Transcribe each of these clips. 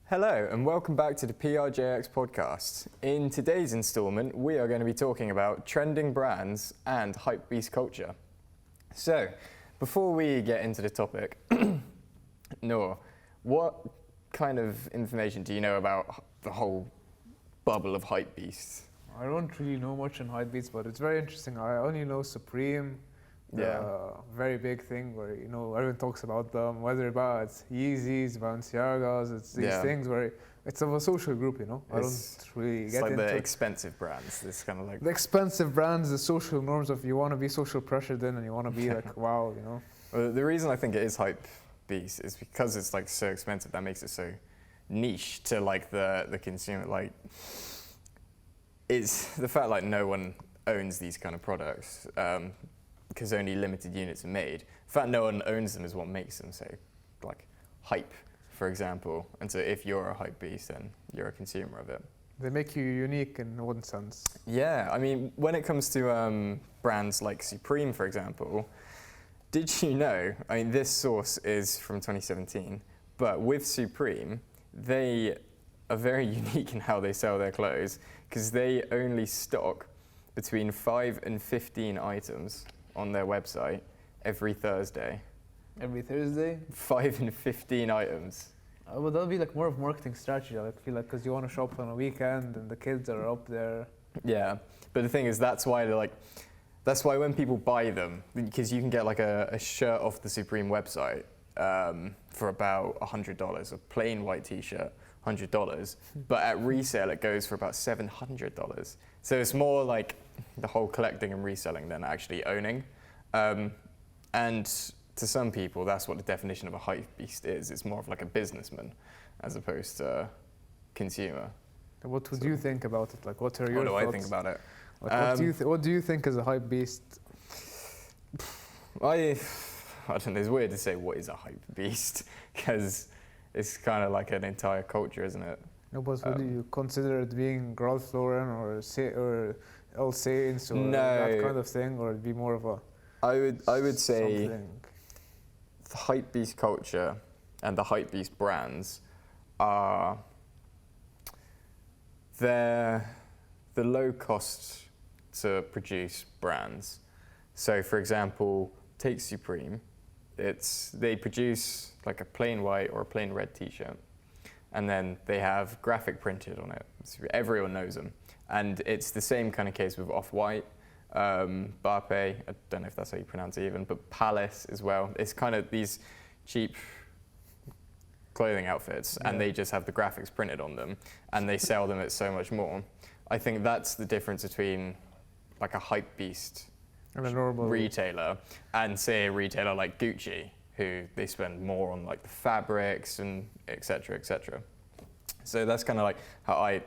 Hello and welcome back to the PRJX podcast. In today's installment, we are going to be talking about trending brands and hypebeast culture. So, before we get into the topic, Noor, what kind of information do you know about the whole bubble of hypebeasts? I don't really know much on hypebeast, but it's very interesting. I only know Supreme, very big thing where everyone talks about them, whether it's Yeezys, Balenciagas, it's these things where it's of a social group, I don't really get into the expensive brands. It's kind of like the expensive brands, the social norms of you want to be social pressured in and you want to be like wow, Well, the reason I think it is hype beast is because it's like so expensive that makes it so niche to like the consumer. Like, it's the fact like no one owns these kind of products. Because only limited units are made. The fact no one owns them is what makes them so, like, hype, for example. And so if you're a hype beast, then you're a consumer of it. They make you unique in one sense. Yeah, I mean, when it comes to brands like Supreme, for example, did you know, I mean, this source is from 2017, but with Supreme, they are very unique in how they sell their clothes, because they only stock between 5 and 15 items on their website every Thursday. Every Thursday? 5 and 15 items. Well, that'll be like more of marketing strategy. I feel like because you want to shop on a weekend and the kids are up there. Yeah, but the thing is, that's why when people buy them, because you can get like a shirt off the Supreme website for about $100, a plain white T-shirt, $100, but at resale it goes for about $700. So it's more like the whole collecting and reselling than actually owning. And to some people, that's what the definition of a hype beast is. It's more of like a businessman as opposed to a consumer. What would you think about it? Like, what are your thoughts? What do I think about it? Like, what do you think is a hype beast? I don't know, it's weird to say what is a hype beast, because it's kind of like an entire culture, isn't it? No, but would you consider it being Ralph Lauren or All Saints or that kind of thing, or it'd be more of a? I would say something. The hype beast culture and the hype beast brands are the low cost to produce brands. So, for example, take Supreme. They produce like a plain white or a plain red T-shirt, and then they have graphic printed on it. So everyone knows them. And it's the same kind of case with Off-White, Barpe, I don't know if that's how you pronounce it even, but Palace as well. It's kind of these cheap clothing outfits, and they just have the graphics printed on them, and they sell them at so much more. I think that's the difference between like a hype beast and a normal retailer and say a retailer like Gucci, who they spend more on like the fabrics and et cetera, et cetera. So that's kind of like how I'd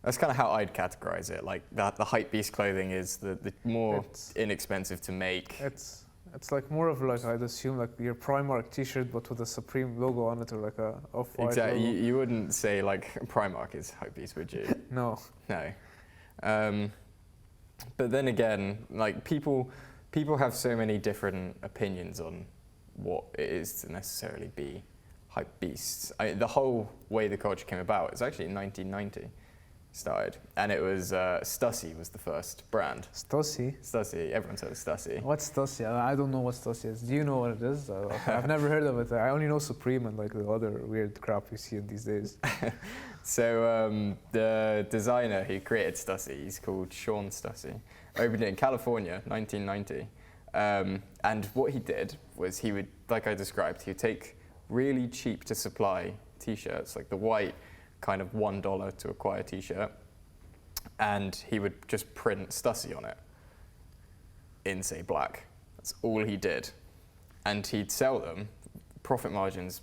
categorize it. Like that, the hype beast clothing is the more inexpensive to make. It's like more of like, I'd assume like your Primark T-shirt but with a Supreme logo on it, or like a Off-White exactly. logo. You wouldn't say like Primark is hype beast, would you? No. But then again, like people have so many different opinions on what it is to necessarily be hype beasts. The whole way the culture came about is actually in 1990 started, and it was Stussy was the first brand. Stussy? Stussy, everyone's heard of Stussy. What's Stussy? I don't know what Stussy is. Do you know what it is? I've never heard of it. I only know Supreme and like the other weird crap you see these days. So the designer who created Stussy, he's called Sean Stussy, opened it in California, 1990. And what he did was he would, like I described, he would take really cheap to supply T-shirts, like the white kind of $1 to acquire T-shirt, and he would just print Stussy on it in, say, black. That's all he did. And he'd sell them, profit margins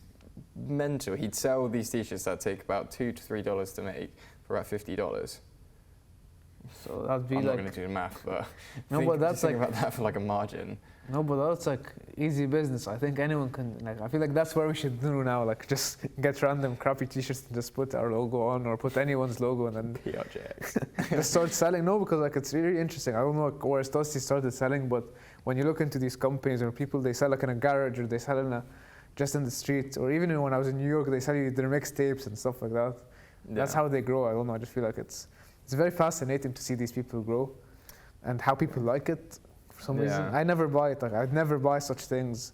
mental. He'd sell these T-shirts that take about $2 to $3 to make for about $50. So that'd be I'm like, not going to do the math, but but that's think like about that for like a margin. No, but that's like easy business. I think anyone can, like, I feel like that's what we should do now, like just get random crappy T-shirts and just put our logo on, or put anyone's logo and then PRJX. just start selling. No, because like it's really interesting. I don't know where Stussy started selling, but when you look into these companies or people, they sell like in a garage or they sell in a just in the street, or even when I was in New York, they sell you their mixtapes and stuff like that. That's how they grow. I don't know. I just feel like it's very fascinating to see these people grow, and how people like it. For some reason, I never buy it. Like I'd never buy such things.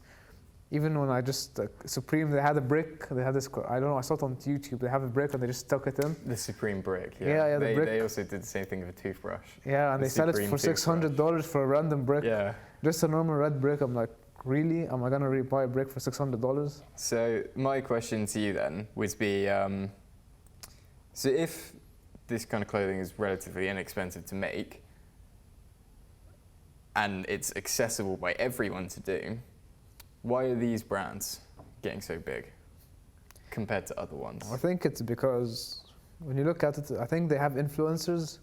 Even when I just Supreme, they had a brick. They had this. I don't know. I saw it on YouTube. They have a brick and they just stuck it in. The Supreme brick. Yeah, the brick. They also did the same thing with a toothbrush. Yeah, and they sell it for $600 for a random brick. Yeah. Just a normal red brick. I'm like, really? Am I gonna buy a brick for $600? So my question to you then would be, so if this kind of clothing is relatively inexpensive to make, and it's accessible by everyone to do, why are these brands getting so big compared to other ones? I think it's because when you look at it, I think they have influencers.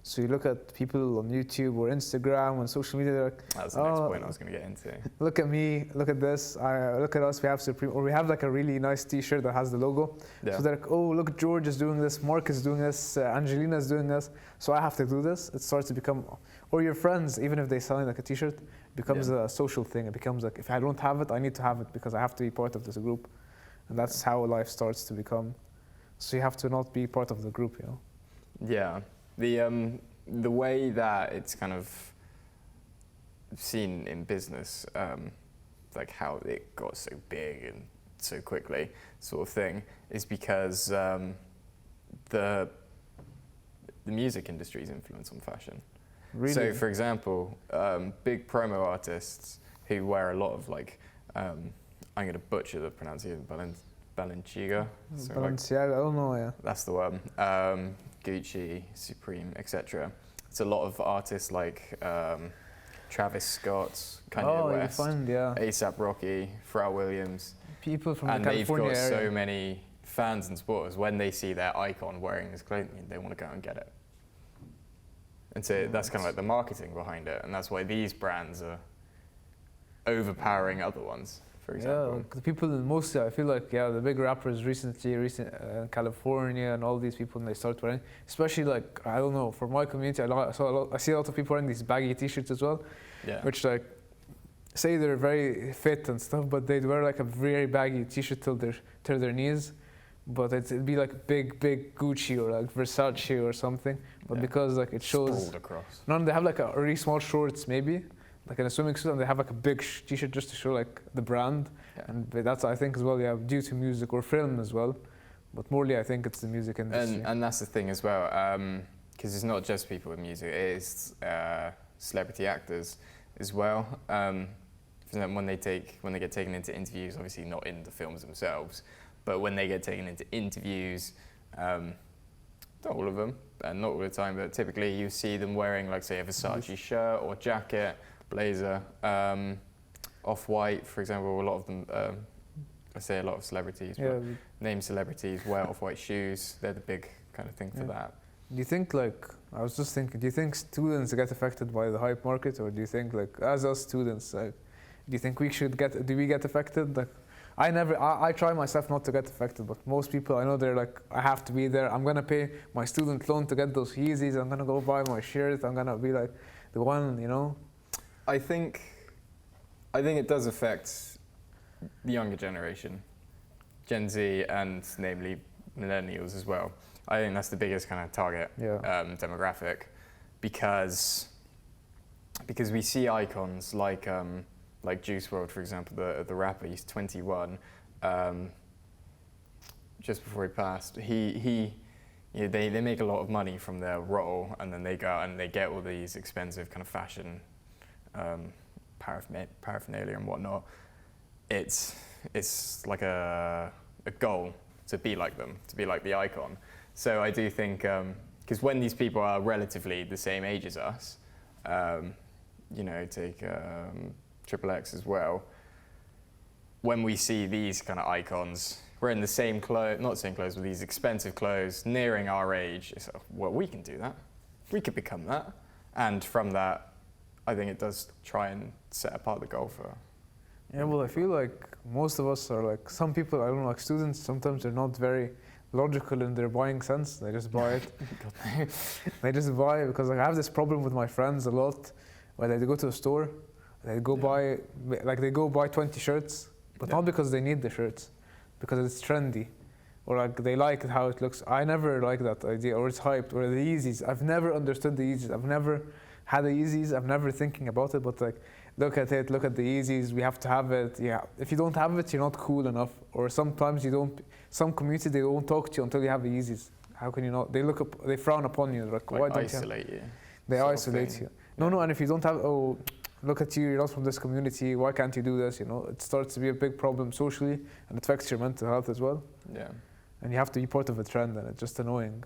So you look at people on YouTube or Instagram and social media, they're like, that's the next point I was going to get into. Look at me, look at this, look at us, we have Supreme, or we have like a really nice t-shirt that has the logo. Yeah. So they're like, oh, look, George is doing this, Mark is doing this, Angelina is doing this, so I have to do this. It starts to become, or your friends, even if they're selling like a t-shirt, becomes a social thing. It becomes like, if I don't have it, I need to have it because I have to be part of this group. And that's how life starts to become. So you have to not be part of the group, you know? Yeah. The way that it's kind of seen in business, like how it got so big and so quickly, sort of thing, is because the music industry's influence on fashion. Really? So, for example, big promo artists who wear a lot of like, I'm going to butcher the pronunciation, Balenciaga. Balenciaga, I don't know, yeah. That's the one. Gucci, Supreme, etc. It's a lot of artists like Travis Scott, Kanye West, A$AP Rocky, Pharrell Williams. People from and the California they've got area. so many fans and supporters. When they see their icon wearing this clothing, they want to go and get it. And so that's kind of like the marketing behind it, and that's why these brands are overpowering other ones. For example. Yeah, the people mostly, I feel like, the big rappers recently in California and all these people, and they start wearing, especially like, I don't know, for my community, I see a lot of people wearing these baggy t-shirts as well, which like, say they're very fit and stuff, but they'd wear like a very baggy t-shirt till their knees, but it'd be like big Gucci or like Versace or something, but because like it shows, sprawled across. No, they have like a really small shorts maybe, like in a swimming suit, and they have like a big t-shirt just to show like the brand, and that's I think as well, due to music or film as well, but morely I think it's the music industry. And that's the thing as well, because it's not just people with music, it is celebrity actors as well. When they get taken into interviews, obviously not in the films themselves, but when they get taken into interviews, not all of them, and not all the time, but typically you see them wearing like say a Versace shirt or jacket, blazer, off-white, for example. A lot of them, I say a lot of celebrities, but name celebrities wear off-white shoes. They're the big kind of thing for that. Do you think, like, I was just thinking, do you think students get affected by the hype market, or do you think, like, as us students, do you think do we get affected? Like, I try myself not to get affected, but most people, I know they're like, I have to be there. I'm gonna pay my student loan to get those Yeezys. I'm gonna go buy my shirt. I'm gonna be like the one, you know. I think it does affect the younger generation, Gen Z, and namely millennials as well. I think that's the biggest kind of target demographic, because we see icons like Juice WRLD, for example, the rapper. He's 21. Just before he passed, they make a lot of money from their role, and then they go out and they get all these expensive kind of fashion paraphernalia and whatnot. It's like a goal to be like them, to be like the icon. So I do think, because when these people are relatively the same age as us, take XXX as well, when we see these kind of icons, we're in the same clothes, not the same clothes, but these expensive clothes, nearing our age, it's like, well, we can do that. We could become that. And from that, I think it does try and set apart the golfer. Yeah, well, I feel like most of us are like, some people, I don't know, like students, sometimes they're not very logical in their buying sense. They just buy it. They just buy it because like, I have this problem with my friends a lot, where they go to a store, they go buy 20 shirts, but Yeah. not because they need the shirts, because it's trendy, or like they like how it looks. I never like that idea, or it's hyped, or the Yeezys. I've never understood the Yeezys. I've never had the Yeezys. I've never thinking about it, but like, look at it, look at the Yeezys. We have to have it. Yeah, if you don't have it, you're not cool enough. Or sometimes you don't. Some community they won't talk to you until you have the Yeezys. How can you not? They look up. They frown upon you. Like why don't isolate you? They sort of isolate thing. you. No, and if you don't have, oh, look at you, you're not from this community, why can't you do this? You know, it starts to be a big problem socially, and it affects your mental health as well. Yeah. And you have to be part of a trend, and it's just annoying.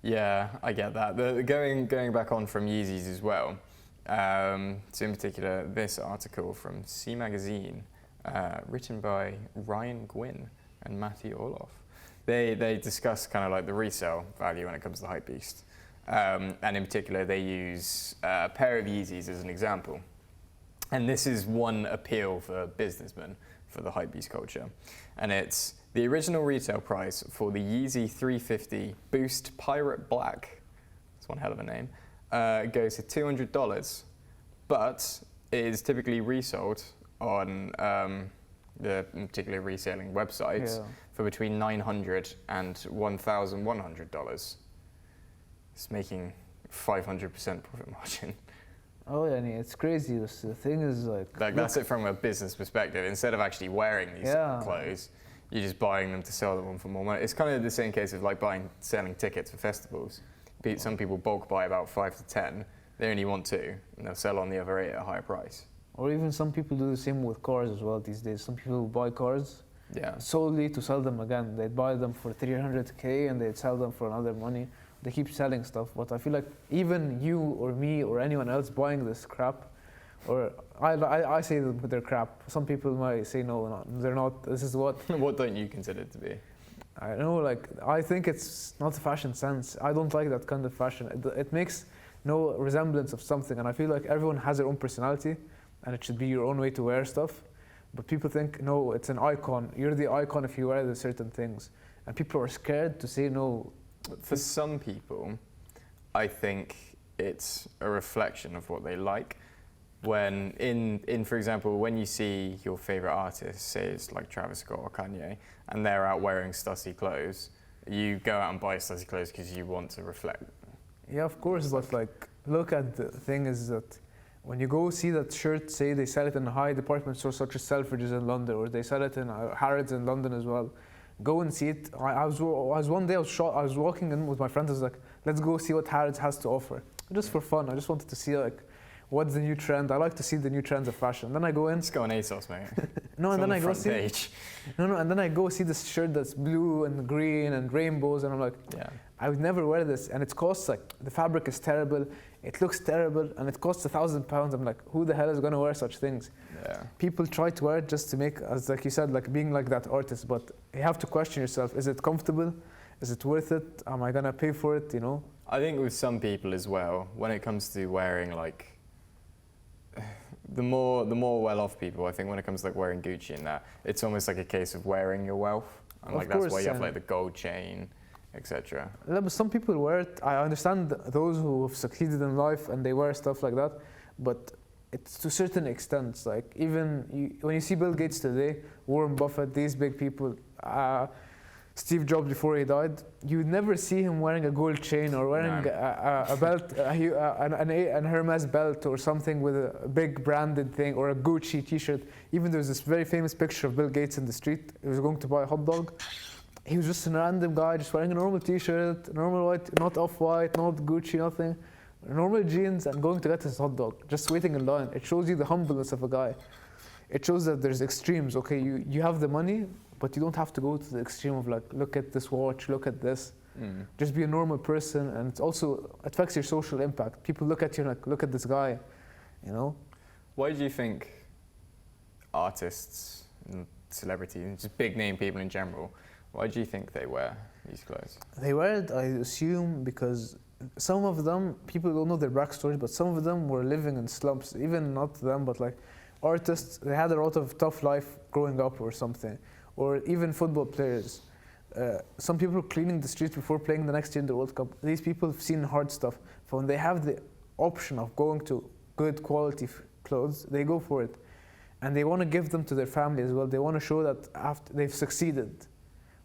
Yeah, I get that. Going back on from Yeezys as well. So in particular, this article from C Magazine, written by Ryan Gwynn and Matthew Orloff. They discuss kind of like the resale value when it comes to Hypebeast. And in particular, they use a pair of Yeezys as an example. And this is one appeal for businessmen for the Hypebeast culture. And it's the original retail price for the Yeezy 350 Boost Pirate Black, that's one hell of a name, goes to $200, but it is typically resold on the particular reselling websites for between $900 and $1,100. It's making 500% profit margin. Oh yeah, it's crazy. The thing is like That's it from a business perspective. Instead of actually wearing these clothes, you're just buying them to sell them on for more money. It's kind of the same case of like selling tickets for festivals. Some people bulk buy about 5 to 10. They only want 2, and they'll sell on the other 8 at a higher price. Or even some people do the same with cars as well these days. Some people buy cars solely to sell them again. They'd buy them for 300K and they'd sell them for another money. They keep selling stuff, but I feel like even you or me or anyone else buying this crap, or I say that they're crap. Some people might say no, they're not. This is what. What don't you consider it to be? I know, like I think it's not a fashion sense. I don't like that kind of fashion. It makes no resemblance of something, and I feel like everyone has their own personality, and it should be your own way to wear stuff. But people think no, it's an icon. You're the icon if you wear the certain things, and people are scared to say no. For some people, I think it's a reflection of what they like. When for example, when you see your favorite artist, say it's like Travis Scott or Kanye, and they're out wearing stussy clothes, you go out and buy stussy clothes because you want to reflect. Yeah, of course, but like, look at the thing is that when you go see that shirt, say they sell it in a high department store such as Selfridges in London, or they sell it in Harrods in London as well. Go and see it. I was one day I was walking in with my friends. I was like, let's go see what Harrods has to offer, just for fun. I just wanted to see like what's the new trend. I like to see the new trends of fashion. Then I go in. Let's go on ASOS, mate. No, and then I go see. Page. No, and then I go see this shirt that's blue and green and rainbows, and I'm like, I would never wear this, and it costs like the fabric is terrible. It looks terrible, and it costs £1,000. I'm like, who the hell is gonna wear such things? Yeah. People try to wear it just to make, as like you said, like being like that artist. But you have to question yourself: is it comfortable? Is it worth it? Am I gonna pay for it? You know. I think with some people as well, when it comes to wearing like the more well-off people, I think when it comes to like wearing Gucci and that, it's almost like a case of wearing your wealth, and like that's why you have like the gold chain, etc. Yeah, but some people wear it. I understand those who have succeeded in life and they wear stuff like that, but it's to certain extents. Like even when you see Bill Gates today, Warren Buffett, these big people, Steve Jobs before he died, you would never see him wearing a gold chain or wearing a belt, an Hermes belt or something with a big branded thing, or a Gucci t-shirt. Even there's this very famous picture of Bill Gates in the street. He was going to buy a hot dog. He was just a random guy, just wearing a normal t-shirt, normal white, not off-white, not Gucci, nothing. Normal jeans, and going to get his hot dog, just waiting in line. It shows you the humbleness of a guy. It shows that there's extremes. Okay, you have the money, but you don't have to go to the extreme of like, look at this watch, look at this. Just be a normal person, and it affects your social impact. People look at you like, look at this guy, you know? Why do you think artists and celebrities, and just big name people in general, why do you think they wear these clothes? They wear it, I assume, because some of them, people don't know their backstory, but some of them were living in slums. Even not them, but like artists, they had a lot of tough life growing up or something. Or even football players. Some people cleaning the streets before playing the next year in the World Cup. These people have seen hard stuff. So when they have the option of going to good quality clothes, they go for it. and they want to give them to their family as well. They want to show that after they've succeeded,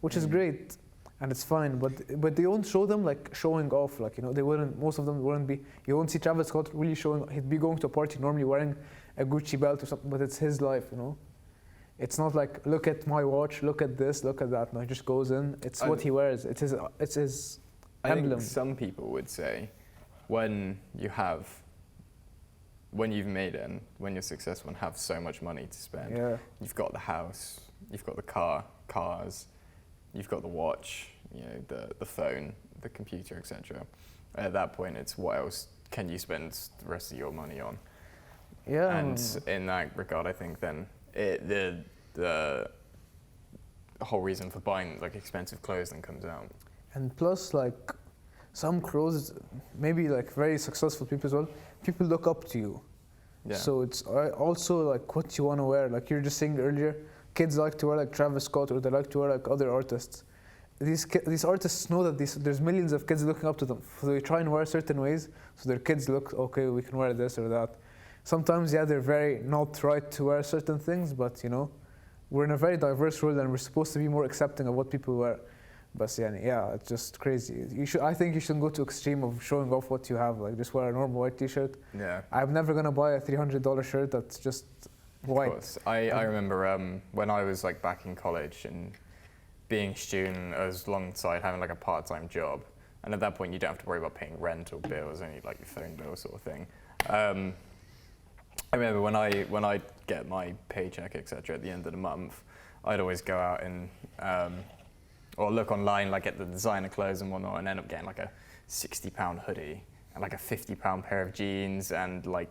which is great, and it's fine. But they don't show them like showing off. Like, you know, they wouldn't. Most of them wouldn't be. You won't see Travis Scott really showing. He'd be going to a party normally wearing a Gucci belt or something, but it's his life, you know. It's not like, look at my watch, look at this, look at that. No, he just goes in. It's what he wears. It's his emblem. I think some people would say, when you've made it and when you're successful and have so much money to spend, you've got the house, you've got the cars, you've got the watch, you know, the phone, the computer, etc. At that point, it's what else can you spend the rest of your money on? Yeah. And in that regard, I think then the whole reason for buying like expensive clothes then comes out. And plus, like, some clothes, maybe like very successful people as well, people look up to you. Yeah. So it's also like what you want to wear. Like you were just saying earlier, kids like to wear like Travis Scott, or they like to wear like other artists. These artists know that there's millions of kids looking up to them. So they try and wear certain ways, so their kids look, okay, we can wear this or that. Sometimes, yeah, they're very not right to wear certain things, but you know, we're in a very diverse world and we're supposed to be more accepting of what people wear. But yeah, it's just crazy. I think you shouldn't go to extreme of showing off what you have. Like just wear a normal white T-shirt. Yeah. I'm never gonna buy a $300 shirt that's just white. Of course. I remember when I was like back in college and being a student, I was alongside having like a part-time job, and at that point you don't have to worry about paying rent or bills, only like your phone bill sort of thing. I remember when I get my paycheck, etc., at the end of the month, I'd always go out and or look online, like at the designer clothes and whatnot, and end up getting like a £60 hoodie and like a £50 pair of jeans and like,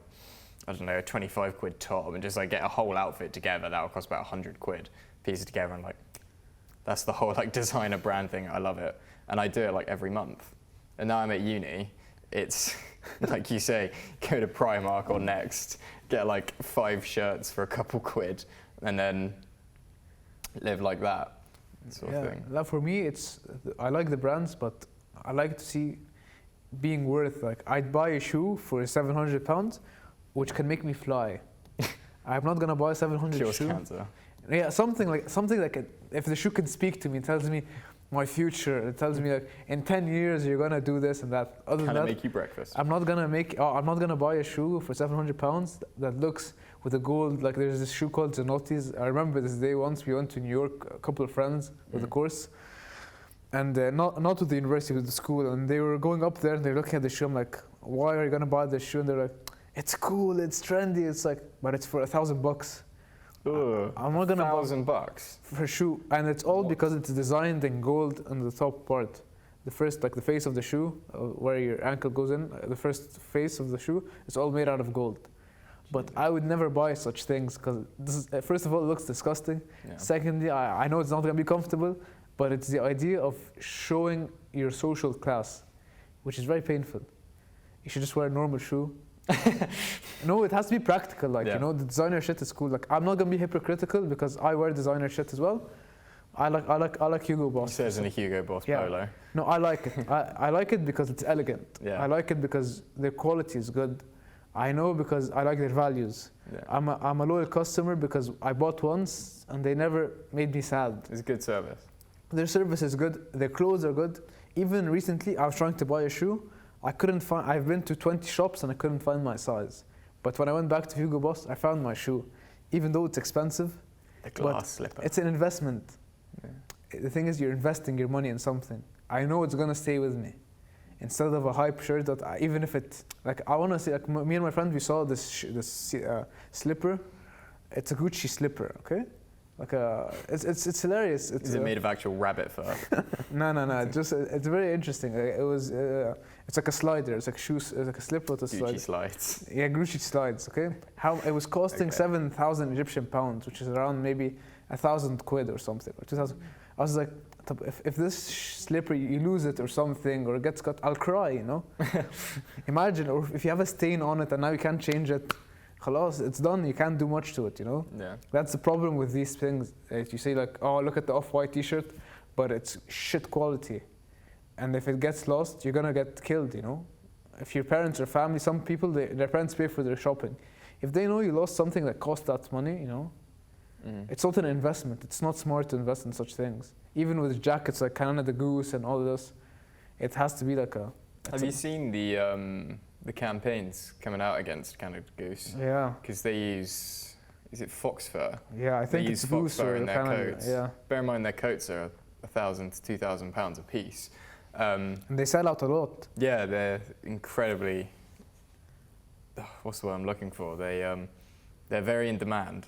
I don't know, a 25 quid top, and just like get a whole outfit together that would cost about 100 quid, piece it together, and like, that's the whole like designer brand thing. I love it, and I do it like every month. And now I'm at uni, it's like you say, go to Primark or Next, get like 5 shirts for a couple quid, and then live like that sort of thing. That for me, I like the brands, but I like to see being worth, like, I'd buy a shoe for £700, which can make me fly. I'm not gonna buy a $700 shoe. Cancer. Yeah, something like if the shoe can speak to me, it tells me my future. It tells me like in 10 years you're gonna do this and that. Other than that, make you breakfast. I'm not gonna buy a shoe for £700 that looks with the gold. Like there's this shoe called Zanotti's. I remember this day once we went to New York, a couple of friends with the course, and not with the university, with the school, and they were going up there and they're looking at the shoe. I'm like, why are you gonna buy this shoe? And they're like, it's cool, it's trendy. It's like, but it's for $1,000. I'm not gonna $1,000 for a shoe, and it's all because it's designed in gold on the top part. The first, like the face of the shoe, where your ankle goes in, the first face of the shoe, is all made out of gold. But I would never buy such things because first of all, it looks disgusting. Yeah. Secondly, I know it's not gonna be comfortable, but it's the idea of showing your social class, which is very painful. You should just wear a normal shoe. No, it has to be practical. Like, you know, the designer shit is cool. Like, I'm not gonna be hypocritical because I wear designer shit as well. I like Hugo Boss. It says in a Hugo Boss polo. No, I like it. I like it because it's elegant. Yeah. I like it because their quality is good. I know because I like their values. Yeah. I'm a loyal customer because I bought once and they never made me sad. It's good service. Their service is good. Their clothes are good. Even recently, I was trying to buy a shoe. I've been to 20 shops and I couldn't find my size. But when I went back to Hugo Boss, I found my shoe. Even though it's expensive, the glass slipper. It's an investment. Yeah. The thing is, you're investing your money in something. I know it's gonna stay with me. Instead of a hype shirt that even if it, like, I wanna say, like, me and my friend, we saw this slipper. It's a Gucci slipper, okay? Like it's hilarious. Is it made of actual rabbit fur? No. It's very interesting. It's like a slider. It's like shoes. It's like a slipper with a slide. Gucci slides. Yeah, Gucci slides. Okay. How it was costing 7,000 Egyptian pounds, which is around maybe 1,000 quid or something, or 2,000. I was like, if this slipper you lose it or something or it gets cut, I'll cry. You know. Imagine, or if you have a stain on it and now you can't change it. Khalas, it's done. You can't do much to it, you know? Yeah. That's the problem with these things. You say like, oh, look at the off-white T-shirt, but it's shit quality. And if it gets lost, you're gonna get killed, you know? If your parents or family, some people, their parents pay for their shopping. if they know you lost something that cost that money, you know, it's not an investment. It's not smart to invest in such things. Even with jackets like Canada Goose and all this, it has to be like a. Have you seen the campaigns coming out against Canada Goose? Yeah. Because they use, is it fox fur? Yeah, I think they it's use Goose fox fur or in their Canada. coats. Yeah. Bear in mind their coats are 1,000 to 2,000 pounds a piece. And they sell out a lot. Yeah, they're incredibly. What's the word I'm looking for? They're very in demand.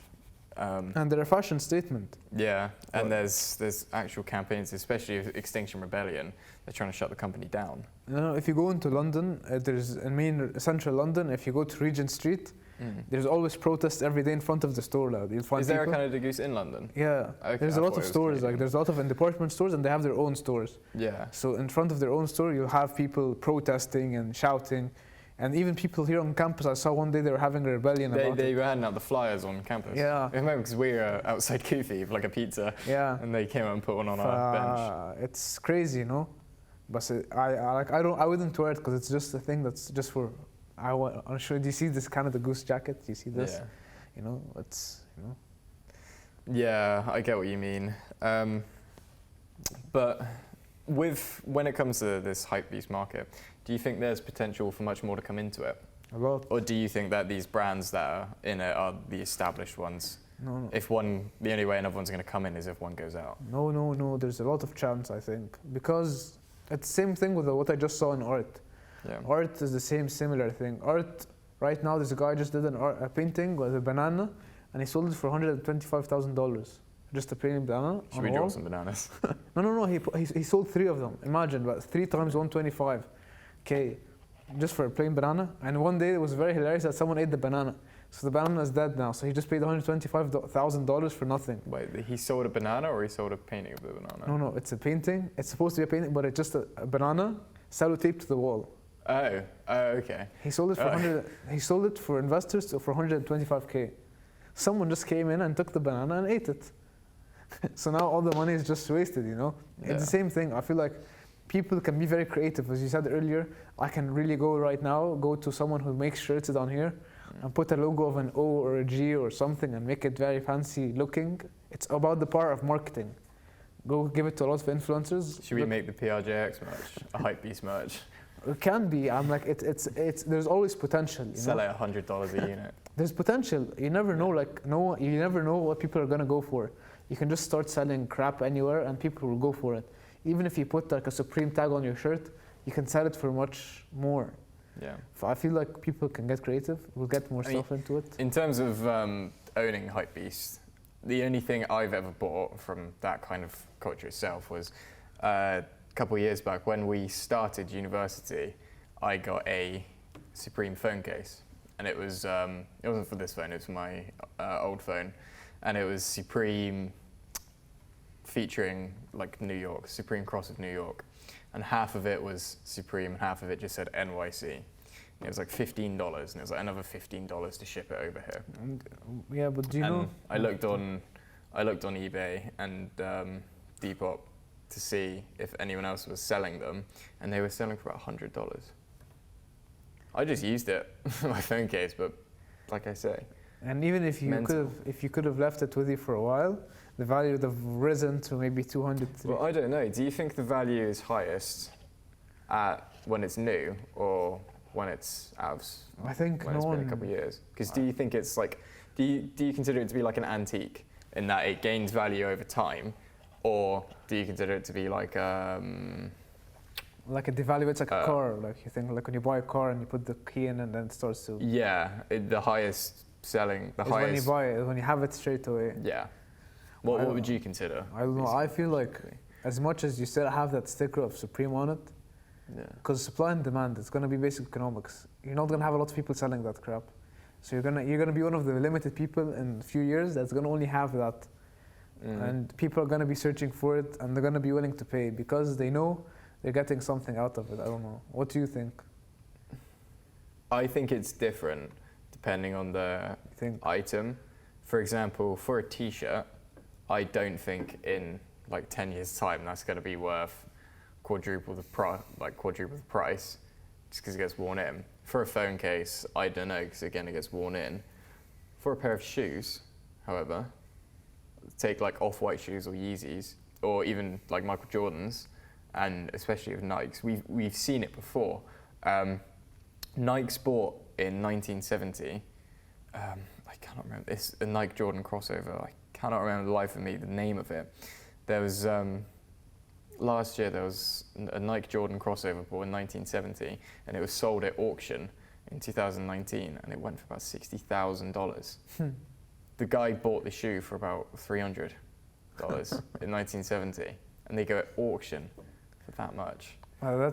And they're a fashion statement. Yeah, and there's actual campaigns, especially with Extinction Rebellion. They're trying to shut the company down. You know, if you go into London, there's in main central London. If you go to Regent Street, there's always protests every day in front of the store. Now you'll find Is there people. a Canada Goose in London? Yeah, Okay, there's a I lot thought of it was stores. Like Canadian. there's a lot of department stores, and they have their own stores. Yeah. So in front of their own store, you'll have people protesting and shouting, and even people here on campus. I saw one day they were having a rebellion about They it. were handing out the flyers on campus. Yeah. I remember because we were outside Kofi for like a pizza, Yeah. and they came out and put one on our bench. It's crazy, you know. But I wouldn't wear it because it's just a thing that's just for. I'm sure. Do you see this Canada Goose jacket? Do you see this? Yeah. You know, it's you know. Yeah, I get what you mean. But when it comes to this hypebeast market, do you think there's potential for much more to come into it? A lot. Or do you think that these brands that are in it are the established ones? No. The only way another one's going to come in is if one goes out. No. There's a lot of chance, I think, because it's the same thing with what I just saw in art. Yeah. Art is the similar thing. Art, right now, there's a guy just did a painting with a banana, and he sold it for $125,000. Just a plain banana. Should we on a draw wall. some bananas? No. He sold 3 of them. Imagine, but 3 times 125. Okay, just for a plain banana. And one day it was very hilarious that someone ate the banana. So the banana is dead now. So he just paid $125,000 for nothing. Wait, he sold a banana or he sold a painting of the banana? No, it's a painting. It's supposed to be a painting, but it's just a banana sellotaped to the wall. Oh, okay. He sold it for He sold it for investors for $125K. Someone just came in and took the banana and ate it. So now all the money is just wasted, you know? Yeah. It's the same thing. I feel like people can be very creative. As you said earlier, I can really go to someone who makes shirts down here and put a logo of an O or a G or something and make it very fancy looking. It's about the power of marketing. Go give it to a lot of influencers. Should we make the PRJX merch, a hypebeast merch? It can be. I'm like, it's. There's always potential. You Sell know? it $100 a unit. There's potential. You never know. You never know what people are gonna go for. You can just start selling crap anywhere, and people will go for it. Even if you put like a Supreme tag on your shirt, you can sell it for much more. Yeah. So I feel like people can get creative. We'll get more stuff into it. In terms of owning hypebeast, the only thing I've ever bought from that kind of culture itself was a couple of years back when we started university. I got a Supreme phone case, and it wasn't for this phone. It was my old phone, and it was Supreme featuring like New York, Supreme Cross of New York, and half of it was Supreme, and half of it just said NYC. And it was like $15, and it was like another $15 to ship it over here. And, yeah, but do you know? I looked on eBay and Depop to see if anyone else was selling them, and they were selling for about $100. I just used it for my phone case, but like I say, And even if you could have left it with you for a while, the value would have risen to maybe 200. Well, I don't know. Do you think the value is highest when it's new or when it's out? I think when it's been a couple of years. Because do you think it's like, do you consider it to be like an antique in that it gains value over time, or do you consider it to be like like it devaluates like a car? Like you think like when you buy a car and you put the key in and then it starts to. Yeah, the highest selling, the It's highest. when you buy it, when you have it straight away. Yeah. What would you consider? I don't know. I feel like as much as you still have that sticker of Supreme on it, because supply and demand, it's going to be basic economics. You're not going to have a lot of people selling that crap. So you're gonna be one of the limited people in a few years that's going to only have that. And people are going to be searching for it, and they're going to be willing to pay because they know they're getting something out of it. I don't know. What do you think? I think it's different depending on the item. For example, for a t-shirt, I don't think in like 10 years' time that's going to be worth quadruple the price just because it gets worn in. For a phone case, I don't know, because again, it gets worn in. For a pair of shoes, however, take like off-white shoes or Yeezys, or even like Michael Jordans, and especially with Nikes, we've seen it before. Nike's bought in 1970. I cannot remember. It's a Nike Jordan crossover. I cannot remember the life of me the name of it. There was last year there was a Nike Jordan crossover bought in 1970, and it was sold at auction in 2019, and it went for about $60,000. The guy bought the shoe for about $300 in 1970, and they go at auction for that much.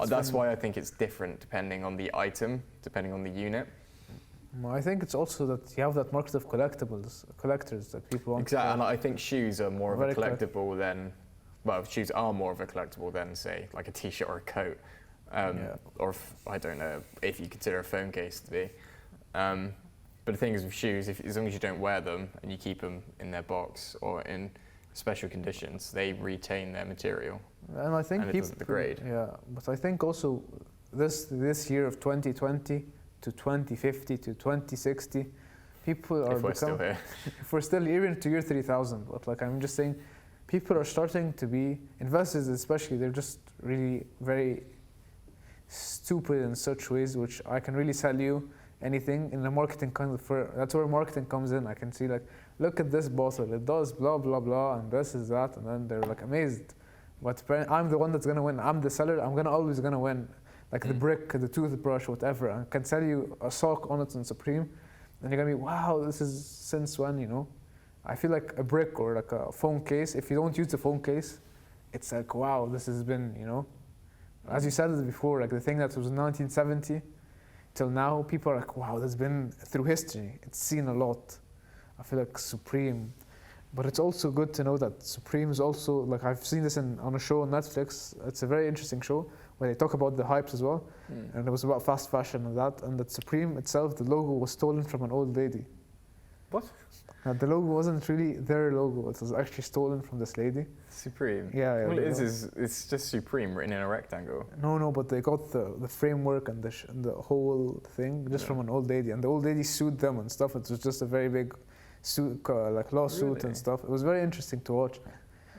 That's why I think it's different depending on the item, depending on the unit. I think it's also that you have that market of collectors that people want. Exactly, and I think shoes are more of a collectible than, well, shoes are more of a collectible than, say, like a t-shirt or a coat. Or I don't know if you consider a phone case to be. But the thing is with shoes, as long as you don't wear them and you keep them in their box or in special conditions, they retain their material. And I think it doesn't degrade. Yeah, but I think also this year of 2020 to 2050 to 2060, people are if we're still here. If we're still even to year 3000, but like I'm just saying, people are starting to be investors, especially. They're just really very stupid in such ways, which I can really sell you anything in the marketing that's where marketing comes in. I can see like, look at this bottle, it does blah blah blah, and this is that, and then they're like amazed. But I'm the one that's gonna win. I'm the seller. I'm always gonna win. Like the brick, the toothbrush, whatever. I can sell you a sock on it in Supreme, and you're gonna be, wow, this is since when, you know? I feel like a brick or like a phone case. If you don't use the phone case, it's like, wow, this has been, you know. As you said it before, like the thing that was in 1970 till now, people are like, wow, that's been through history. It's seen a lot. I feel like Supreme. But it's also good to know that Supreme is also, like I've seen this on a show on Netflix. It's a very interesting show where they talk about the hypes as well. And it was about fast fashion and that Supreme itself, the logo was stolen from an old lady. What? And the logo wasn't really their logo. It was actually stolen from this lady. Supreme? Yeah. Well, it's just Supreme written in a rectangle. No, but they got the framework and the whole thing just from an old lady. And the old lady sued them and stuff. It was just a very big like lawsuit and stuff. It was very interesting to watch.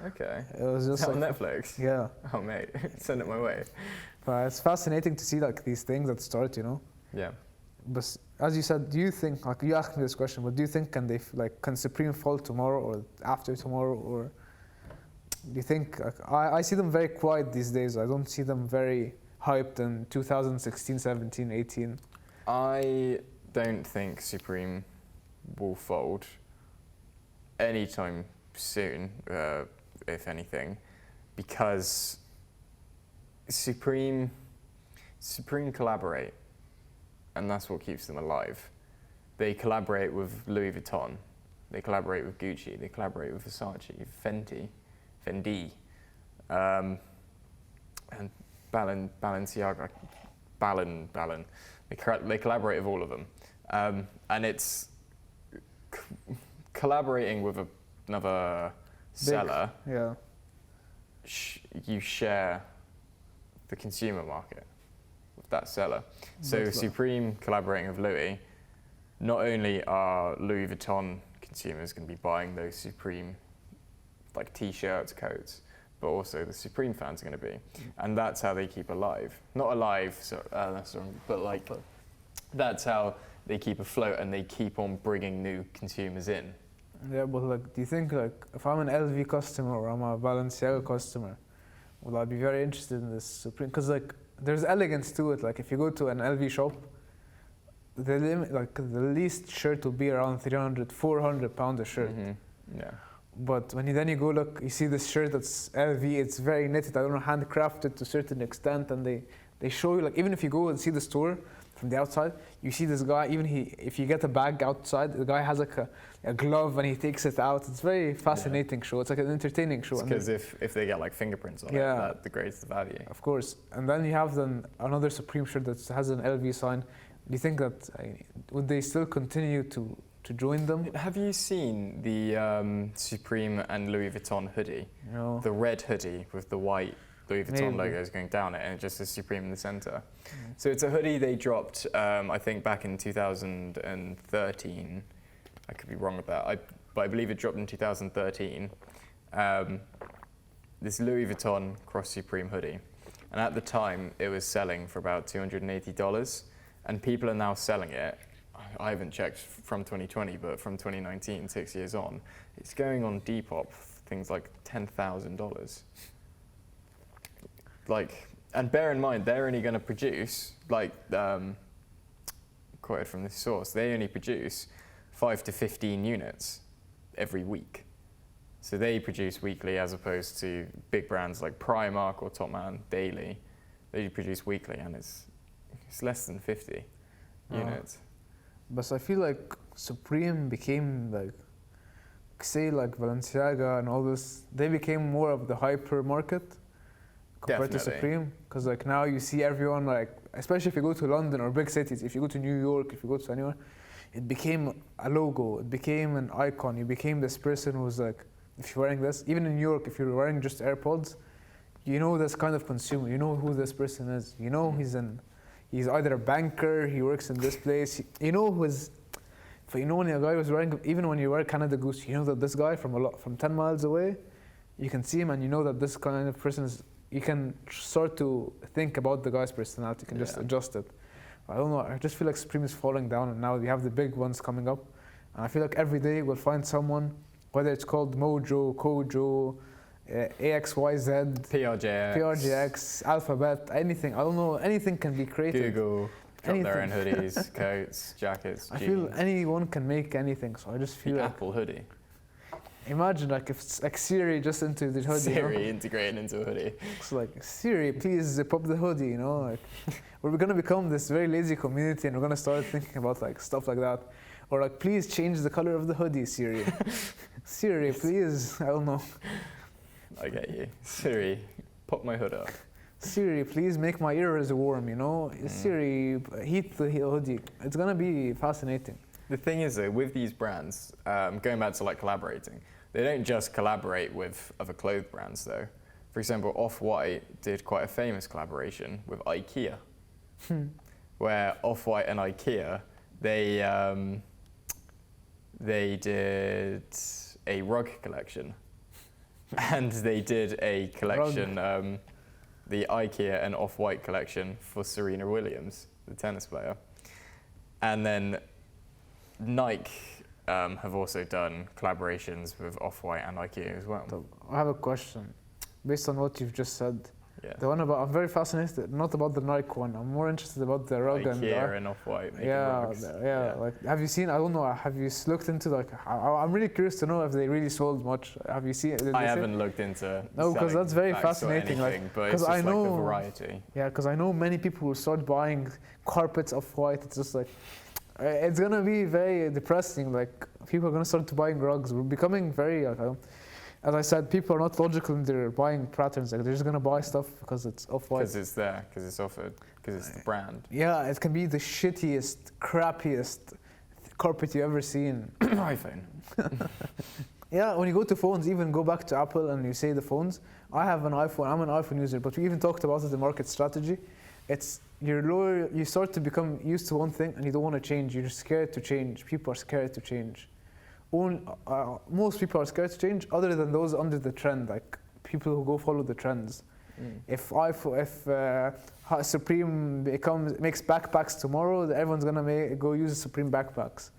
Okay. It was just on like, Netflix? Yeah. Oh, mate, send it my way. But it's fascinating to see like these things that start, you know? Yeah. But as you said, do you think, like you asked me this question, but do you think can Supreme fall tomorrow or after tomorrow, or do you think, like, I see them very quiet these days. I don't see them very hyped in 2016, 17, 18. I don't think Supreme will fold anytime soon, if anything, because Supreme collaborate, and that's what keeps them alive. They collaborate with Louis Vuitton, they collaborate with Gucci, they collaborate with Versace, Fendi, and Balenciaga, Ballon. They collaborate with all of them, and it's collaborating with another seller. Yeah. You share the consumer market with that seller. So Supreme collaborating with Louis, not only are Louis Vuitton consumers going to be buying those Supreme like t-shirts, coats, but also the Supreme fans are going to be. And that's how they keep alive. Not alive, but like that's how they keep afloat, and they keep on bringing new consumers in. Yeah, but like, do you think like if I'm an LV customer or I'm a Balenciaga customer, will I be very interested in this Supreme? Because like there's elegance to it. Like if you go to an LV shop, the least shirt will be around 300, 400 pounds a shirt. Mm-hmm. Yeah. But when you go look, you see this shirt that's LV. It's very knitted. I don't know, handcrafted to a certain extent, and they show you, like, even if you go and see the store from the outside, you see this guy. If you get a bag outside, the guy has like a glove and he takes it out. It's very fascinating show. It's like an entertaining show. Because if they get like fingerprints on it, that degrades the value. Of course. And then you have another Supreme shirt that has an LV sign. Do you think that would they still continue to join them? Have you seen the Supreme and Louis Vuitton hoodie? No. The red hoodie with the white Louis Vuitton logos going down it, and it just says Supreme in the center. So it's a hoodie they dropped, I think, back in 2013, I could be wrong with that. But I believe it dropped in 2013. This Louis Vuitton Cross Supreme hoodie. And at the time, it was selling for about $280. And people are now selling it. I haven't checked from 2020, but from 2019, 6 years on, it's going on Depop, things like $10,000. Like, and bear in mind, they're only going to produce, like, quoted from this source, they only produce 5 to 15 units every week. So they produce weekly as opposed to big brands like Primark or Topman daily. They produce weekly, and it's less than 50 units. But I feel like Supreme became like, say like Balenciaga and all this, they became more of the hyper market compared to Supreme. Because like now you see everyone, like, especially if you go to London or big cities, if you go to New York, if you go to anywhere, it became a logo, it became an icon. You became this person who's like, if you're wearing this, even in New York, if you're wearing just AirPods, you know this kind of consumer, you know who this person is. You know he's either a banker, he works in this place. You know when a guy was wearing, even when you wear Canada Goose, you know that this guy from 10 miles away, you can see him and you know that this kind of person is, you can start to think about the guy's personality, you can just adjust it. I don't know, I just feel like Supreme is falling down, and now you have the big ones coming up. And I feel like every day we'll find someone, whether it's called Mojo, Kojo, AXYZ, PRJX, Alphabet, anything. I don't know, anything can be created. Google, drop their own hoodies, coats, jackets, jeans. I feel anyone can make anything, so I just feel the like... Apple hoodie. Imagine like if it's like Siri just into the hoodie. Siri integrated into a hoodie. It's like, Siri, please zip up the hoodie, you know? Like, we're gonna become this very lazy community, and we're gonna start thinking about like stuff like that. Or like, please change the color of the hoodie, Siri. Siri, please, I don't know. I get you. Siri, pop my hood up. Siri, please make my ears warm, you know? Siri, heat the hoodie. It's gonna be fascinating. The thing is though, with these brands, going back to like collaborating, they don't just collaborate with other clothes brands though. For example, Off-White did quite a famous collaboration with IKEA, where Off-White and IKEA, they did a rug collection. And they did a collection, the IKEA and Off-White collection for Serena Williams, the tennis player. And then Nike have also done collaborations with Off-White and IKEA as well. So I have a question. Based on what you've just said, Yeah. the one about, I'm very fascinated, not about the Nike one, I'm more interested about the rug IKEA and Off-White. Yeah, like, have you seen, I don't know, have you looked into like, I'm really curious to know if they really sold much. Have you seen? I haven't looked into. No, because that's very fascinating. Because I know like the variety. Yeah, because I know many people will start buying carpets Off-White. It's just like, it's gonna be very depressing. Like people are gonna start buying rugs. We're becoming very, as I said, people are not logical in their buying patterns. Like they're just gonna buy stuff because it's Off-White. Because it's there, because it's offered, because it's the brand. Yeah, it can be the shittiest, crappiest carpet you ever seen. iPhone. Yeah, when you go to phones, even go back to Apple and you say the phones. I have an iPhone. I'm an iPhone user, but we even talked about it, the market strategy. It's you start to become used to one thing and you don't want to change. You're scared to change. People are scared to change. Most people are scared to change, other than those under the trend, like people who go follow the trends. If Supreme makes backpacks tomorrow, everyone's gonna go use Supreme backpacks.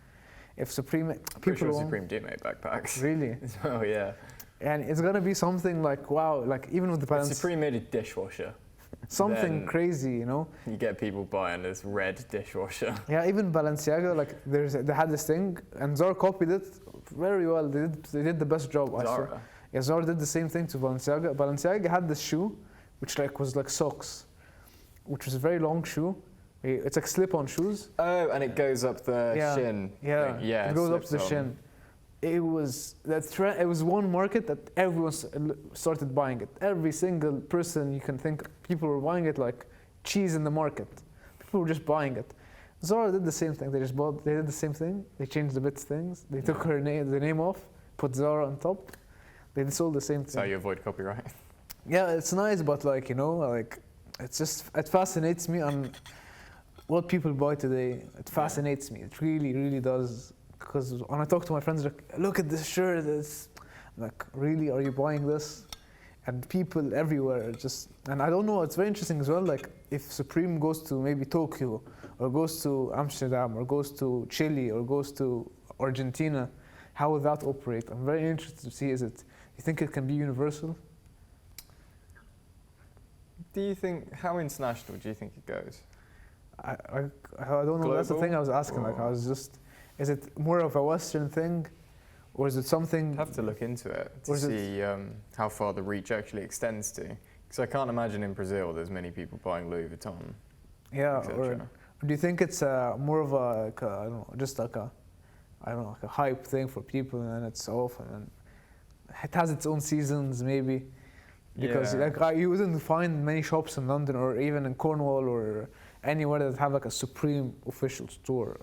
If Supreme, Pretty sure Supreme do make backpacks. Really? Oh yeah. And it's gonna be something like, wow, like even with the balance. Supreme made a dishwasher. Something crazy, you know. You get people buying this red dishwasher. Yeah, even Balenciaga, like they had this thing, and Zara copied it very well. They did the best job. Zara. Yeah, Zara did the same thing to Balenciaga. Balenciaga had this shoe, which was like socks, which was a very long shoe. It's like slip-on shoes. Oh, and it goes up the shin. Yeah, yeah. It goes up the shin. It was It was one market that everyone started buying it. Every single person you can think, people were buying it like cheese in the market. People were just buying it. Zara did the same thing. They did the same thing. They changed the bits things. They took the name off, put Zara on top. They sold the same thing. So you avoid copyright. Yeah, it's nice, but like, you know, like it fascinates me on what people buy today. It fascinates me. It really, really does. because when I talk to my friends, like, look at this shirt. It's like, really, are you buying this? And people everywhere just, and I don't know. It's very interesting as well. Like, if Supreme goes to maybe Tokyo, or goes to Amsterdam, or goes to Chile, or goes to Argentina, how will that operate? I'm very interested to see. You think it can be universal? Do you think, how international do you think it goes? I don't know. That's the thing I was asking. Like, is it more of a Western thing, or is it something? I'd have to look into it to see how far the reach actually extends to. Because I can't imagine in Brazil there's many people buying Louis Vuitton. Yeah, or do you think it's more of a, like I don't know, just like a, I don't know, like a hype thing for people, and then it's off, and then it has its own seasons maybe? Because you wouldn't find many shops in London or even in Cornwall or anywhere that have like a Supreme official store.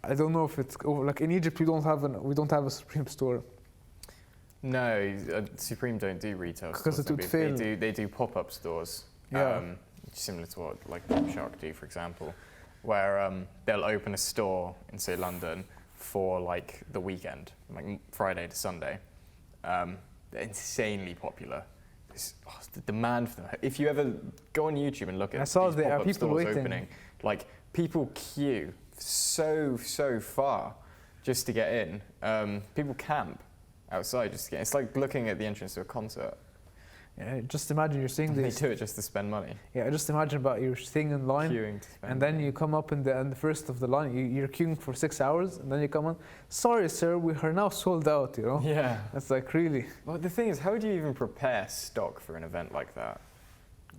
I don't know if it's like in Egypt we don't have a Supreme store. No, Supreme don't do retail stores. Because it would fail. They do pop-up stores. Yeah. Similar to what like Shark do, for example, where they'll open a store in, say, London for like the weekend, like Friday to Sunday. They're insanely popular. The demand for them. If you ever go on YouTube and look at these pop-up stores opening, like people queue so far just to get in. People camp outside just to get in. It's like looking at the entrance to a concert. Yeah, just imagine you're seeing this. They do it just to spend money. Yeah, just imagine about you're staying in line, queuing to spend and then you come up in the first of the line. You're queuing for 6 hours, and then you come on. Sorry, sir, we are now sold out. You know. Yeah. That's like really. Well, the thing is, how do you even prepare stock for an event like that?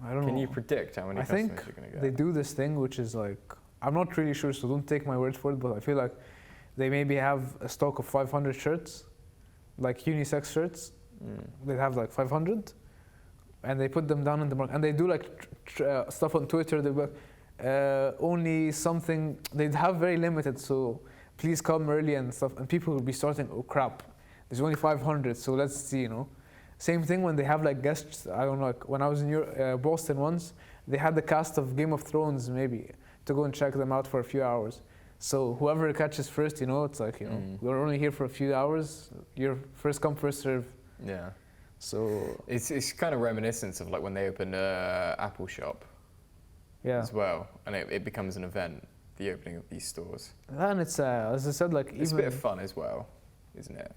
I don't know. Can you predict how many customers you're going to get? They do this thing, which is like, I'm not really sure, so don't take my word for it, but I feel like they maybe have a stock of 500 shirts, like unisex shirts. They have like 500. And they put them down in the market, and they do like stuff on Twitter. They will only something. They'd have very limited, so please come early and stuff. And people will be starting, oh crap, there's only 500, so let's see, you know. Same thing when they have like guests. I don't know. Like when I was in Boston once, they had the cast of Game of Thrones maybe to go and check them out for a few hours. So whoever catches first, you know, it's like, you know, we're only here for a few hours. You're first come, first serve. Yeah. So it's kind of reminiscent of like when they opened Apple shop, as well, and it becomes an event, the opening of these stores. And it's as I said, like it's a bit of fun as well, isn't it?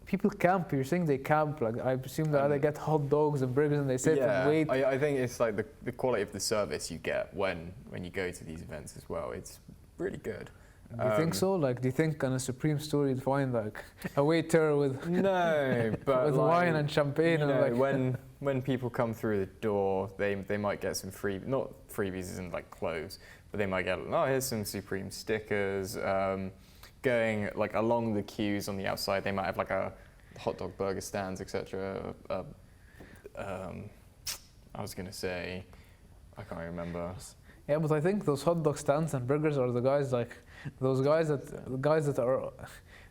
People camp. You're saying they camp. Like I assume that they get hot dogs and burgers and they sit and wait. I think it's like the quality of the service you get when you go to these events as well. It's really good. Do you think so? Like, do you think on a Supreme store you'd find like a waiter with no, but with like, wine and champagne? You and know, like when people come through the door, they might get some not freebies isn't like clothes, but they might get here's some Supreme stickers. Going like along the queues on the outside, they might have like a hot dog burger stands, etc. I was gonna say, I can't remember. Yeah, but I think those hot dog stands and burgers are the guys like. Those guys that are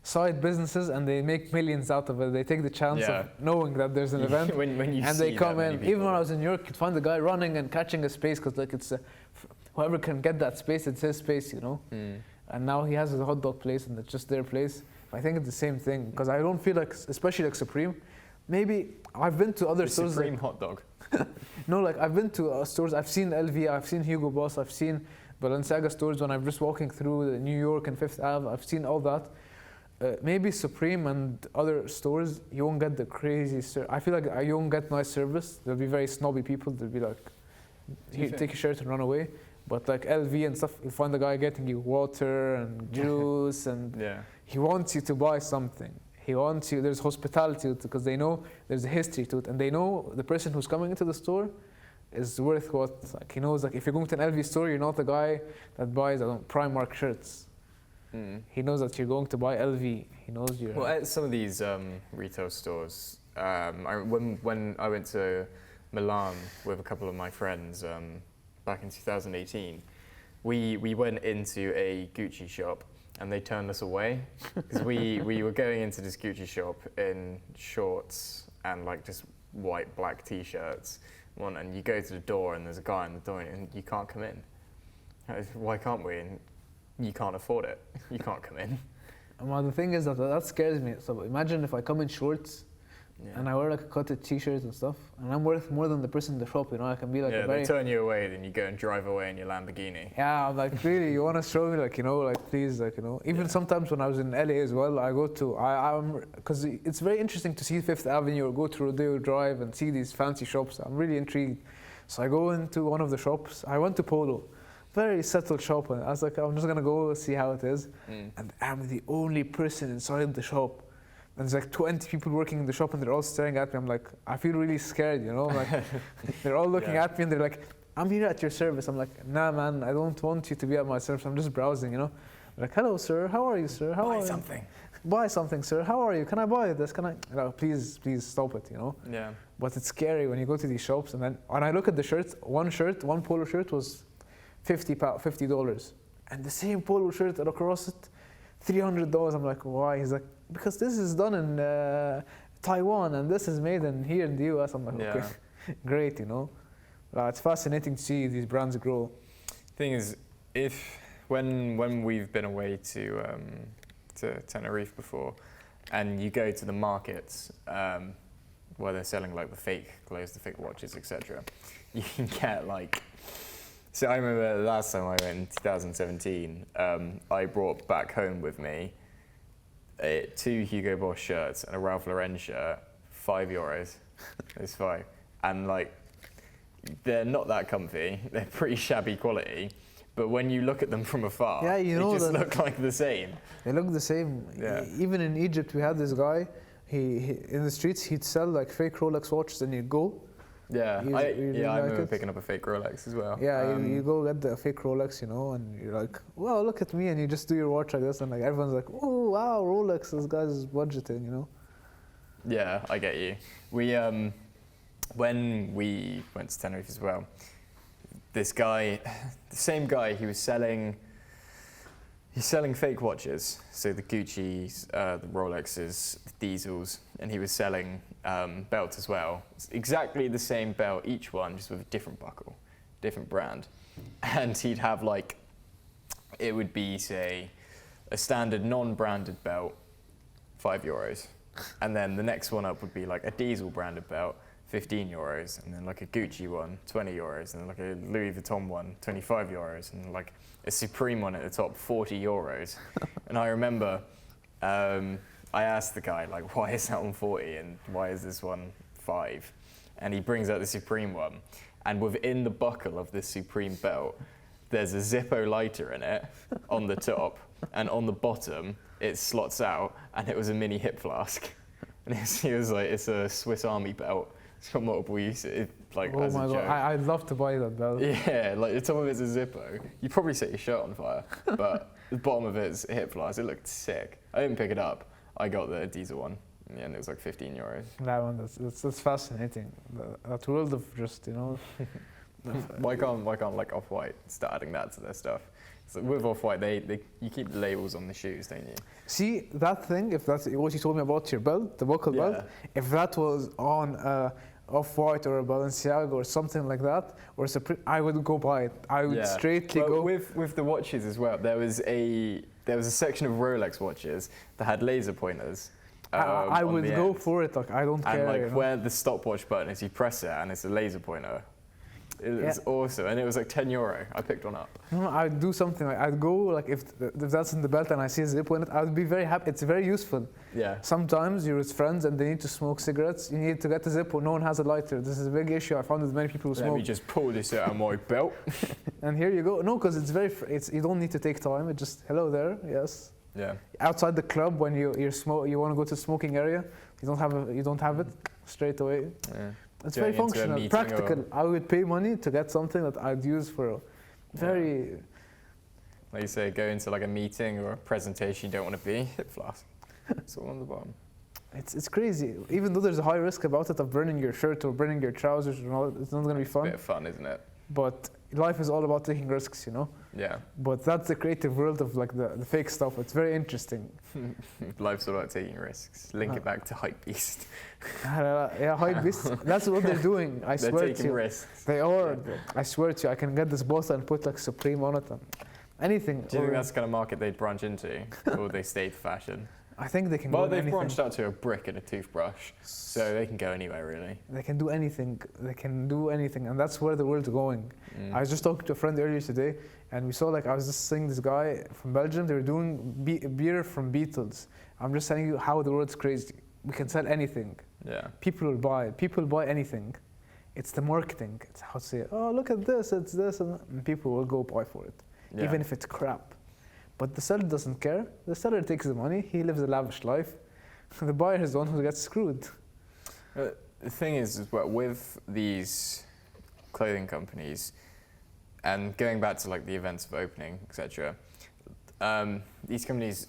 side businesses and they make millions out of it. They take the chance of knowing that there's an event when you and they come in. Even when I was in New York, you'd find the guy running and catching a space because like it's whoever can get that space, it's his space, you know. And now he has a hot dog place and it's just their place. I think it's the same thing because I don't feel like, especially like Supreme. Maybe I've been to other stores. Supreme hot dog. No, like I've been to stores. I've seen LV. I've seen Hugo Boss. I've seen Balenciaga stores when I'm just walking through New York and Fifth Ave. I've seen all that. Maybe Supreme and other stores, you won't get the crazy. I feel like you won't get nice service. There'll be very snobby people. They'll be like, here, take your shirt and run away. But like LV and stuff, you'll find the guy getting you water and juice, and he wants you to buy something. He wants you. There's hospitality to it because they know there's a history to it, and they know the person who's coming into the store is worth what, like he knows, like if you're going to an LV store, you're not the guy that buys Primark shirts. He knows that you're going to buy LV. He knows you're. Well, at some of these retail stores, when I went to Milan with a couple of my friends back in 2018, we went into a Gucci shop and they turned us away because we were going into this Gucci shop in shorts and like just white black t-shirts. And you go to the door and there's a guy on the door and you can't come in. Why can't we? And you can't afford it. You can't come in. Well, the thing is that scares me. So imagine if I come in shorts and I wear like a cutted t-shirt and stuff, and I'm worth more than the person in the shop, you know. I can be like a very... they turn you away, then you go and drive away in your Lamborghini. Yeah, I'm like, really, you want to show me, like, you know, like, please, like, you know. Even sometimes when I was in LA as well, I go to, because it's very interesting to see Fifth Avenue or go to Rodeo Drive and see these fancy shops. I'm really intrigued. So I go into one of the shops. I went to Polo, very settled shop, and I was like, I'm just gonna go see how it is. And I'm the only person inside the shop. And there's like 20 people working in the shop, and they're all staring at me. I'm like, I feel really scared, you know. Like, they're all looking at me, and they're like, I'm here at your service. I'm like, nah, man, I don't want you to be at my service. I'm just browsing, you know. They're like, hello, sir. How are you, sir? How are you? Something. Buy something, sir. How are you? Can I buy this? Can I? No, please stop it, you know. Yeah. But it's scary when you go to these shops, and then when I look at the shirts, one polo shirt was $50, and the same polo shirt across it, $300. I'm like, why? He's like, because this is done in Taiwan, and this is made in here in the US. I'm like, okay, great, you know. It's fascinating to see these brands grow. Thing is, when we've been away to Tenerife before, and you go to the markets where they're selling like the fake clothes, the fake watches, etc., you can get like. So I remember the last time I went in 2017, I brought back home with me 2 Hugo Boss shirts and a Ralph Lauren shirt, €5. It's fine. And like, they're not that comfy. They're pretty shabby quality. But when you look at them from afar, yeah, you know, they just look like the same. They look the same. Yeah. Even in Egypt, we had this guy, he in the streets, he'd sell like fake Rolex watches, and you'd go. Yeah, I remember it. picking up a fake Rolex as well. Yeah, you go get the fake Rolex, you know, and you're like, well, look at me, and you just do your watch like this, and like everyone's like, oh wow, Rolex, this guy's budgeting, you know. Yeah, I get you. We when we went to Tenerife as well, this guy, the same guy, he's selling fake watches, so the Gucci's, the Rolexes, the Diesels, and he was selling belts as well. It's exactly the same belt, each one, just with a different buckle, different brand. And he'd have like, it would be, say, a standard non-branded belt, €5. And then the next one up would be like a Diesel branded belt, €15, and then like a Gucci one, €20, and then like a Louis Vuitton one, €25, and like a Supreme one at the top, €40. And I remember I asked the guy, like, why is that one 40 and why is this one 5? And he brings out the Supreme one, and within the buckle of this Supreme belt, there's a Zippo lighter in it on the top, and on the bottom it slots out, and it was a mini hip flask. And he was like, it's a Swiss Army belt. It's got multiple uses, like, oh as my a joke. God, I'd love to buy that belt. Yeah, like the top of it's a Zippo. You probably set your shirt on fire, but the bottom of it's a hip flask. It looked sick. I didn't pick it up. I got the Diesel one, and it was like €15. That one, that's fascinating. That world of just, you know. Why can't like Off-White start adding that to their stuff? So with Off-White, you keep the labels on the shoes, don't you? See, that thing, if that's what you told me about your belt, the buckle belt, if that was on Off-White or a Balenciaga or something like that, or Supreme, I would go buy it. I would straightly go. With the watches as well, there was a section of Rolex watches that had laser pointers. I would go for it. Like, I don't care. And like, you know? where the stopwatch button is, you press it and it's a laser pointer. It was awesome, and it was like €10. I picked one up. No, I'd do something like, I'd go, like, if that's in the belt and I see a Zippo in it, I would be very happy. It's very useful. Yeah. Sometimes you're with friends and they need to smoke cigarettes. You need to get a Zippo. No one has a lighter. This is a big issue. I found with many people who smoke. Let me just pull this out of my belt. And here you go. No, because you don't need to take time. It just, hello there, yes. Yeah. Outside the club, when you want to go to the smoking area, you don't have it straight away. Yeah. It's very functional, practical. I would pay money to get something that I'd use for a very... Like you say, go into like a meeting or a presentation you don't want to be, hip flask. It's all on the bottom. It's crazy. Even though there's a high risk about it of burning your shirt or burning your trousers, and all, it's not going to be fun. It's a bit of fun, isn't it? But life is all about taking risks, you know? Yeah. But that's the creative world of like the fake stuff. It's very interesting. Life's all about taking risks. Link it back to Hypebeast. Yeah, Hypebeast. That's what they're doing. I swear to you. They're taking risks. They are. I swear to you. I can get this bottle and put like Supreme on it, anything. Do you think that's the kind of market they'd branch into, or would they stay to fashion? I think they can Well, go they've anything. branched out to a brick and a toothbrush, so they can go anywhere really. They can do anything. They can do anything, and that's where the world's going. Mm. I was just talking to a friend earlier today, and we saw I was just seeing this guy from Belgium. They were doing beer from beetles. I'm just telling you how the world's crazy. We can sell anything. Yeah. People will buy. People buy anything. It's the marketing. It's how to say, oh, look at this. It's this, and people will go buy for it, Yeah. even if it's crap. But the seller doesn't care. The seller takes the money. He lives a lavish life. The buyer is the one who gets screwed. The thing is well, with these clothing companies, and going back to like the events of opening, etc. These companies,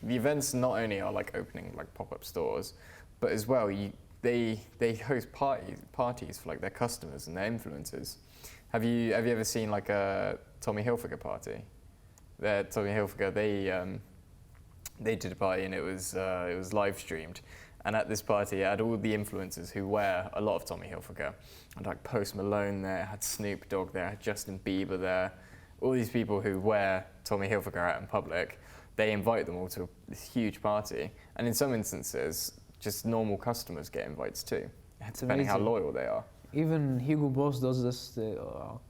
the events not only are like opening like pop-up stores, but as well they host parties for like their customers and their influencers. Have you ever seen like a Tommy Hilfiger party? Tommy Hilfiger, they did a party and it was live streamed, and at this party it had all the influencers who wear a lot of Tommy Hilfiger. Had like Post Malone there, had Snoop Dogg there, had Justin Bieber there. All these people who wear Tommy Hilfiger out in public, they invite them all to this huge party, and in some instances, just normal customers get invites too, depending how loyal they are. Even Hugo Boss does this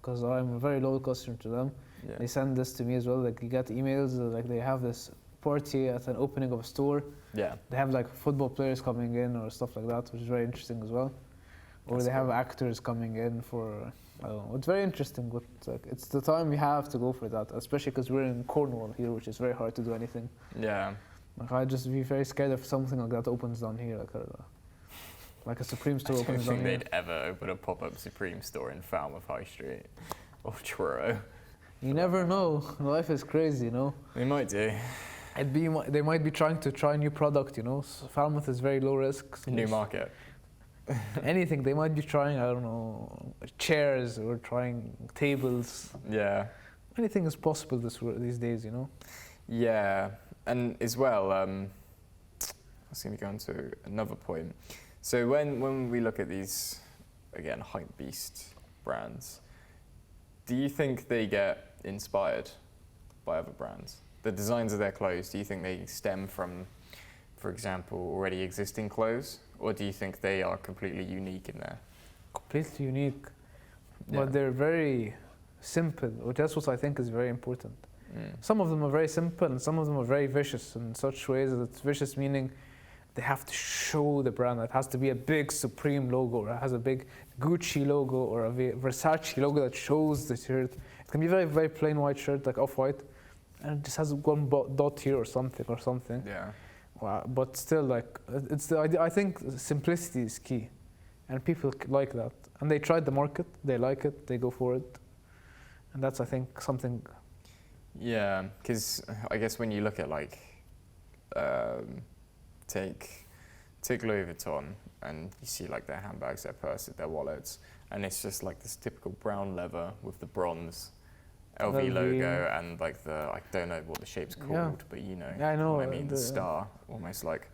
because I'm a very loyal customer to them. Yeah. They send this to me as well. Like you get emails, like they have this party at an opening of a store. Yeah. They have like football players coming in or stuff like that, which is very interesting as well. Or That's they have cool. actors coming in for, I don't know. It's very interesting. But it's the time we have to go for that, especially because we're in Cornwall here, which is very hard to do anything. Yeah. Like I'd just be very scared if something like that opens down here, like a Supreme store I don't opens down think here. they'd ever open a pop-up Supreme store in Falmouth High Street or Truro. You never know. Life is crazy, you know. They might do. They might be trying to try new product, you know. So Falmouth is very low risk. So New market. anything. They might be trying, I don't know, chairs or trying tables. Yeah. Anything is possible these days, you know. Yeah, and as well, I was going to go on to another point. So when we look at these, again, hype beast brands, do you think they get inspired by other brands? The designs of their clothes, do you think they stem from, for example, already existing clothes? Or do you think they are completely unique in there? Completely unique. Yeah. But they're very simple, which that's what I think is very important. Mm. Some of them are very simple and some of them are very vicious in such ways that it's vicious meaning they have to show the brand. It has to be a big Supreme logo, or it has a big Gucci logo or a Versace logo that shows the shirt. It can be a very, very plain white shirt, like off-white, and it just has one dot here or something. Yeah. But still, like, it's I think simplicity is key, and people like that. And they tried the market, they like it, they go for it, and that's, I think, something. Yeah, because I guess when you look at like, take Louis Vuitton, and you see like their handbags, their purses, their wallets, and it's just like this typical brown leather with the bronze LV logo and like I don't know what the shape's called, Yeah. but you know, Yeah, I know, what I mean, the star, almost like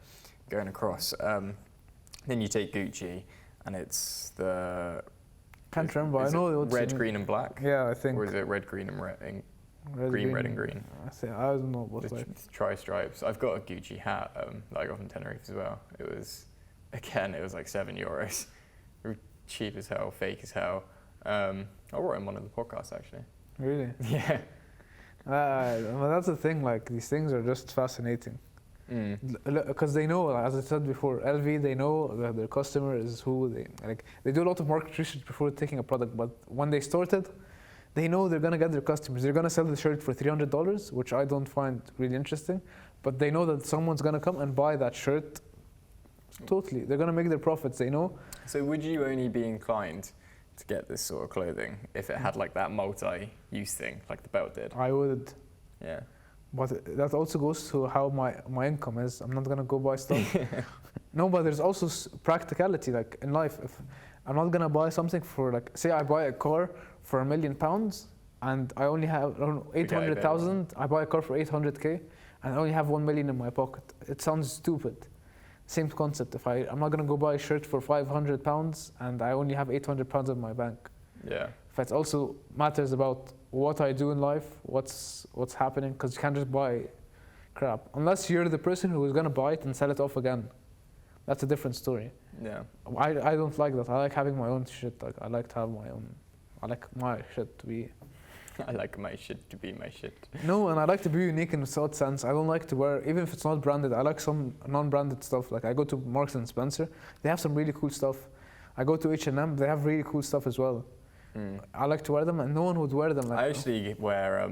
going across. Then you take Gucci, and it's the Can't remember. is I know it what's red, green, and black, Yeah, I think. or is it red, green, and red? Red, red, and green. I don't know what. The tri-stripes. I've got a Gucci hat that I got from Tenerife as well. It was like €7. Cheap as hell, fake as hell. I wrote him on the podcast actually. Really? Yeah. Well, that's the thing. Like these things are just fascinating. Because they know, as I said before, LV, they know that their customer is who they like. They do a lot of market research before taking a product, but when they started, they know they're gonna get their customers. They're gonna sell the shirt for $300, which I don't find really interesting, but they know that someone's gonna come and buy that shirt. Totally, they're gonna make their profits. They know. So would you only be inclined to get this sort of clothing if it had like that multi-use thing, like the belt did? I would. Yeah. But that also goes to how my income is. I'm not gonna go buy stuff. No, but there's also practicality. Like in life, if I'm not gonna buy something for like, say I buy a car for £1 million and I only have 800,000. I buy a car for 800k and I only have 1 million in my pocket. It sounds stupid. Same concept. If I'm not gonna go buy a shirt for £500 and I only have £800 in my bank. Yeah. If it also matters about what I do in life, what's happening, because you can't just buy crap unless you're the person who is gonna buy it and sell it off again. That's a different story. Yeah. I don't like that. I like having my own shit. Like I like to have my own. I like my shit to be. I like my shit to be my shit. No, and I like to be unique in a sort sense. I don't like to wear, even if it's not branded. I like some non-branded stuff. Like I go to Marks and Spencer, they have some really cool stuff. I go to H&M, they have really cool stuff as well. I like to wear them, and no one would wear them. Like, I actually wear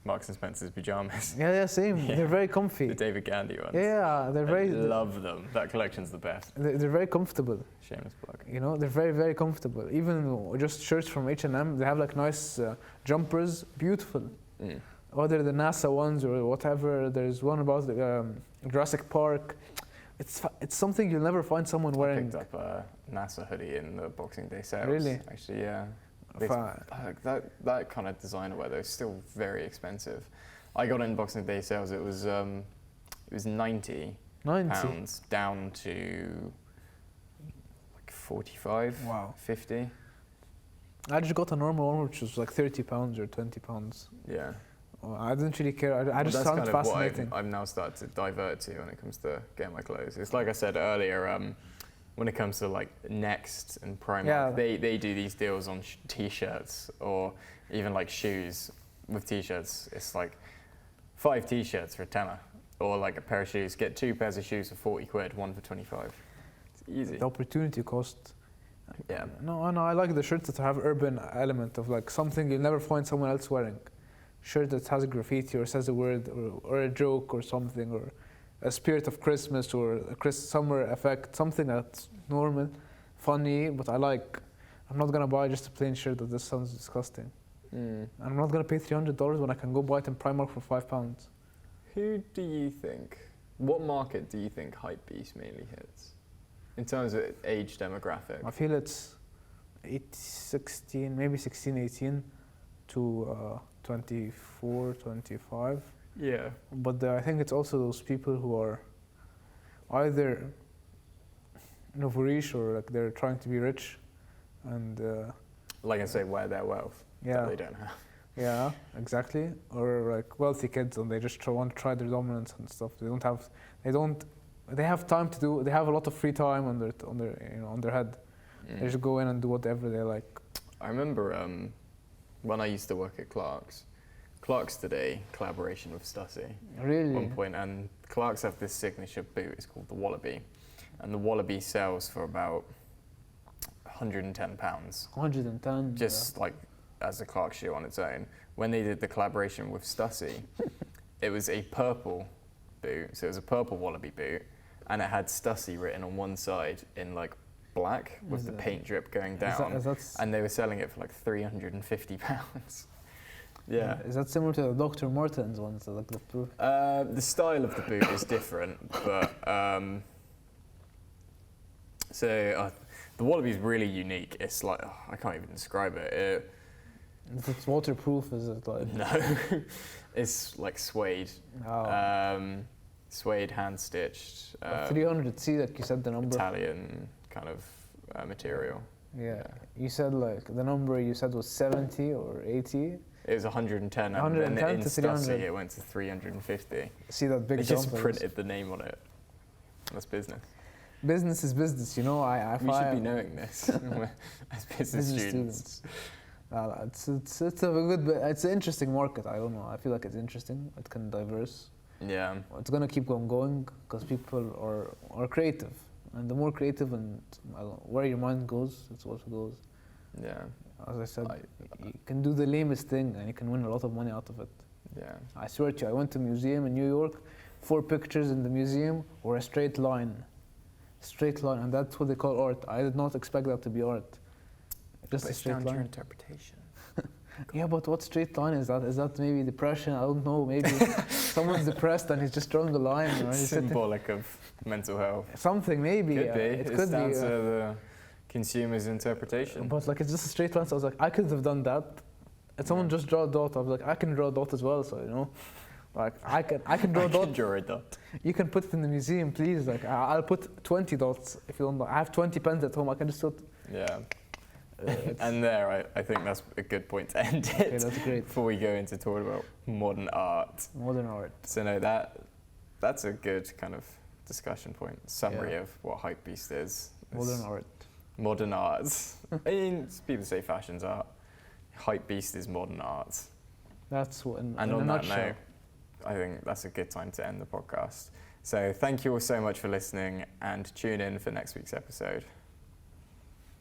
Marks and Spencer's pajamas. yeah, same. Yeah. They're very comfy. The David Gandy ones. Yeah, they're very. I love them. That collection's the best. They're very comfortable. Shameless plug. You know, they're very, very comfortable. Even just shirts from H&M, they have like nice jumpers, beautiful. Whether the NASA ones or whatever. There's one about the Jurassic Park. It's something you'll never find someone wearing. I picked up a NASA hoodie in the Boxing Day sales. Really? Actually, yeah. That kind of designer wear though is still very expensive. I got it in Boxing Day sales. It was £90 down to like 45. Wow. 50. I just got a normal one which was like £30 or £20. Yeah. Well, I didn't really care. I just that's found kind it of fascinating. what I've now started to divert to when it comes to getting my clothes. It's like I said earlier, when it comes to like Next and Primark, Yeah. they do these deals on t-shirts or even like shoes with t-shirts. It's like 5 t-shirts for a tenner, or like a pair of shoes. Get 2 pairs of shoes for 40 quid, one for 25. It's easy. The opportunity cost. Yeah. No, I like the shirts that have urban element of like something you'll never find someone else wearing. Shirt that has a graffiti or says a word or a joke or something, or a spirit of Christmas or a summer effect, something that's normal, funny, but I like. I'm not gonna buy just a plain shirt that this sounds disgusting. I'm not gonna pay $300 when I can go buy it in Primark for £5. Who do you think, what market do you think Hypebeast mainly hits? In terms of age demographic? I feel it's 16, 18 to 24, 25. Yeah. But I think it's also those people who are either nourish or like they're trying to be rich, and Like I say, wear their wealth yeah, that they don't have. yeah, exactly. Or like wealthy kids, and they just want to try their dominance and stuff. They have time to do. They have a lot of free time on their head. They just go in and do whatever they like. I remember when I used to work at Clark's Today collaboration with Stussy Really? at one point, and Clark's have this signature boot. It's called the Wallaby, and the Wallaby sells for about £110. 110. Just like as a Clark shoe on its own. When they did the collaboration with Stussy, it was a purple boot, so it was a purple Wallaby boot, and it had Stussy written on one side in like black with the paint drip going down, and they were selling it for like £350. Yeah. Is that similar to the Dr. Martens ones? Like the style of the boot is different, but the Wallaby is really unique. It's like I can't even describe it. If it's waterproof, is it like? No, it's like suede. Oh. Suede, hand stitched. 300C, like you said the number. Italian kind of material. Yeah. You said like the number you said was 70 or 80. It was 110, 110 and then in to Stussy 300. it went to 350. See that big They jump? just printed the name on it. That's business. Business is business, you know. We should be knowing this as business students. It's an interesting market. I don't know. I feel like it's interesting. It can diverse. Yeah. It's gonna keep on going because people are creative, and the more creative and where your mind goes, it's what goes. Yeah. As I said, you can do the lamest thing and you can win a lot of money out of it. Yeah. I swear to you, I went to a museum in New York. 4 pictures in the museum were a straight line, and that's what they call art. I did not expect that to be art. Just a straight line. Your interpretation. Yeah, but what straight line is that? Is that maybe depression? I don't know. Maybe someone's depressed and he's just drawing a line. Or he's symbolic of mental health. Something maybe. Could be. It it's could down be. to the consumer's interpretation. But like it's just a straight line. So I was like, I could have done that. And someone just draw a dot. I was like, I can draw a dot as well. So you know, like I can draw a dot. Draw a dot. You can put it in the museum, please. Like I'll put 20 dots if you don't. I have 20 pens at home. I can just put. Yeah. And there, I think that's a good point to end it. Okay, that's great. Before we go into talking about modern art. Modern art. So no, that's a good kind of discussion point, summary of what Hypebeast is. Modern art. Modern art. I mean, people say fashion's art. Hypebeast is modern art. That's what, in And a on that nutshell. note, I think that's a good time to end the podcast. So thank you all so much for listening, and tune in for next week's episode.